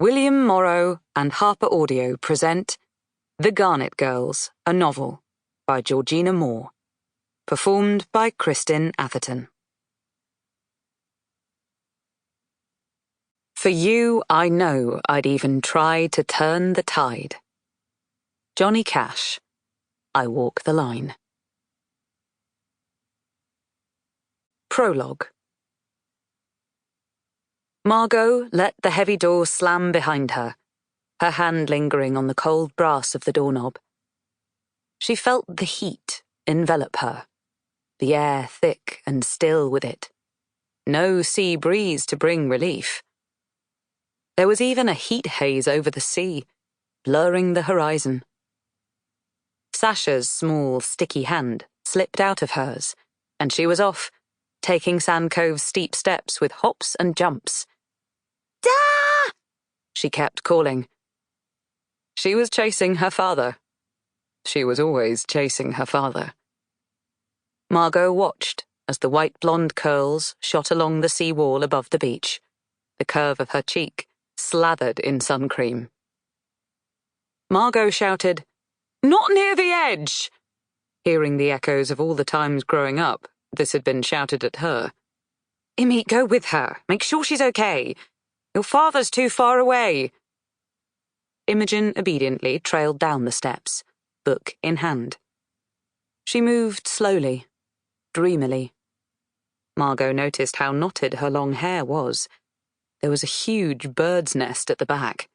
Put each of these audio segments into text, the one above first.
William Morrow and HarperAudio present The Garnett Girls, a novel by Georgina Moore, performed by Kristin Atherton. For you, I know I'd even try to turn the tide. Johnny Cash, I Walk the Line. Prologue. Margo let the heavy door slam behind her, her hand lingering on the cold brass of the doorknob. She felt the heat envelop her, the air thick and still with it. No sea breeze to bring relief. There was even a heat haze over the sea, blurring the horizon. Sasha's small, sticky hand slipped out of hers, and she was off, taking Sand Cove's steep steps with hops and jumps. "Da!" she kept calling. She was chasing her father. She was always chasing her father. Margo watched as the white blonde curls shot along the sea wall above the beach, the curve of her cheek slathered in sun cream. Margo shouted, "Not near the edge!" Hearing the echoes of all the times growing up this had been shouted at her. "Immy, go with her. Make sure she's okay. Your father's too far away." Imogen obediently trailed down the steps, book in hand. She moved slowly, dreamily. Margo noticed how knotted her long hair was. There was a huge bird's nest at the back.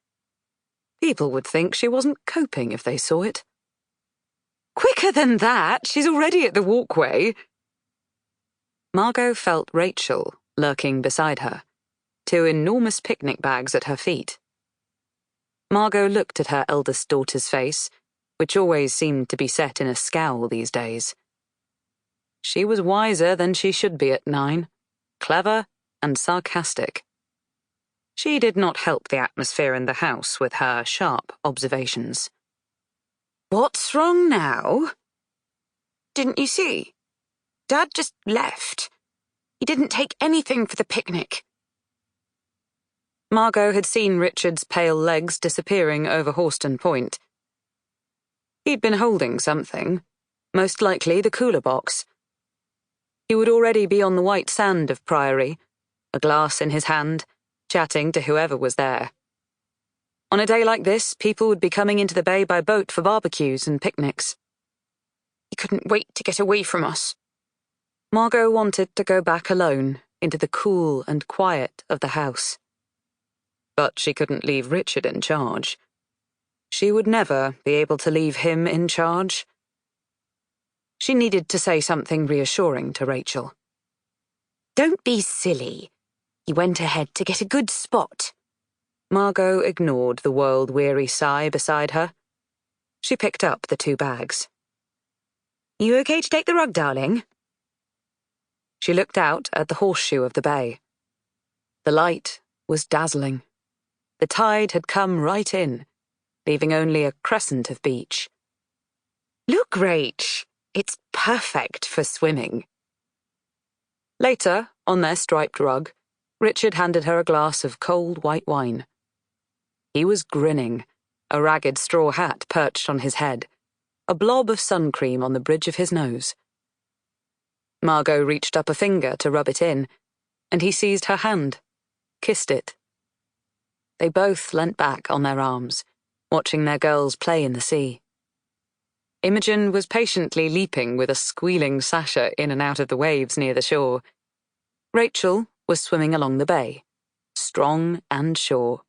People would think she wasn't coping if they saw it. "Quicker than that! She's already at the walkway!" Margo felt Rachel lurking beside her, two enormous picnic bags at her feet. Margo looked at her eldest daughter's face, which always seemed to be set in a scowl these days. She was wiser than she should be at 9, clever and sarcastic. She did not help the atmosphere in the house with her sharp observations. "What's wrong now?" "Didn't you see? Dad just left. He didn't take anything for the picnic." Margo had seen Richard's pale legs disappearing over Horston Point. He'd been holding something, most likely the cooler box. He would already be on the white sand of Priory, a glass in his hand, chatting to whoever was there. On a day like this, people would be coming into the bay by boat for barbecues and picnics. "He couldn't wait to get away from us." Margo wanted to go back alone into the cool and quiet of the house. But she couldn't leave Richard in charge. She would never be able to leave him in charge. She needed to say something reassuring to Rachel. "Don't be silly. He went ahead to get a good spot." Margo ignored the world-weary sigh beside her. She picked up the 2 bags. "You okay to take the rug, darling?" She looked out at the horseshoe of the bay. The light was dazzling. The tide had come right in, leaving only a crescent of beach. "Look, Rach, it's perfect for swimming." Later, on their striped rug, Richard handed her a glass of cold white wine. He was grinning, a ragged straw hat perched on his head, a blob of sun cream on the bridge of his nose. Margo reached up a finger to rub it in, and he seized her hand, kissed it. They both leant back on their arms, watching their girls play in the sea. Imogen was patiently leaping with a squealing Sasha in and out of the waves near the shore. Rachel was swimming along the bay, strong and sure.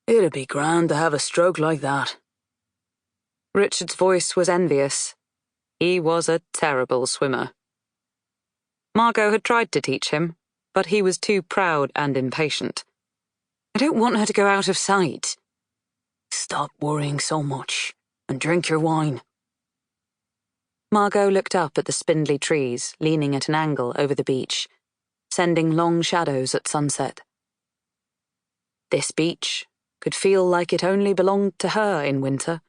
"It'd be grand to have a stroke like that." Richard's voice was envious. He was a terrible swimmer. Margo had tried to teach him, but he was too proud and impatient. "I don't want her to go out of sight." "Stop worrying so much, and drink your wine." Margo looked up at the spindly trees leaning at an angle over the beach, sending long shadows at sunset. This beach could feel like it only belonged to her in winter.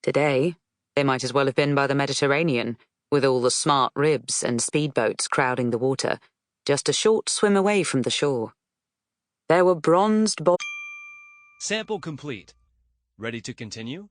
Today, they might as well have been by the Mediterranean, with all the smart ribs and speedboats crowding the water, just a short swim away from the shore. There were bronzed Sample complete. Ready to continue?